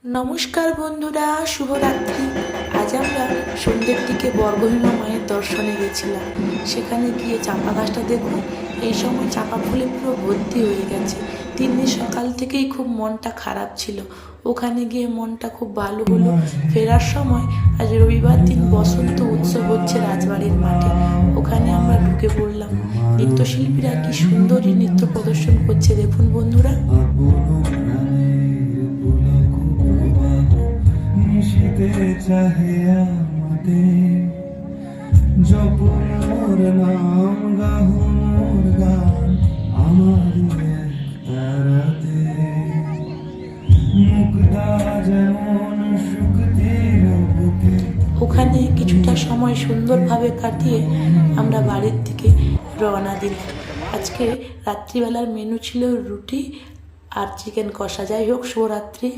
নমস্কার বন্ধুরা, শুভরাত্রি। আজ আমরা সন্ধ্যের দিকে বর্গভীমা মায়ের দর্শনে গেছিলাম। সেখানে গিয়ে চাঁপা গাছটা দেখুন, এই সময় চাঁপা ফুলে পুরো ভর্তি হয়ে গেছে। 3 দিন সকাল থেকেই খুব মনটা খারাপ ছিল। ওখানে গিয়ে মনটা খুব ভালো হলো। ফেরার সময় আজ রবিবার দিন বসন্ত উৎসব হচ্ছে রাজবাড়ির মাঠে। ওখানে আমরা ঢুকে পড়লাম। নৃত্যশিল্পীরা কি সুন্দরী নৃত্য প্রদর্শন করছে দেখুন বন্ধুরা। চাহে আমাদের জপর নাম গাহর গান আমার তারাতে মুক্তা যেমন শুকতির বুকে। ওখানে কিছুটা সময় সুন্দরভাবে কাটিয়ে আমরা বাড়ির দিকে রওনা দিলাম। আজকে রাত্রিবেলার মেনু ছিল রুটি আর চিকেন কষা। যাই হোক, শুভরাত্রি।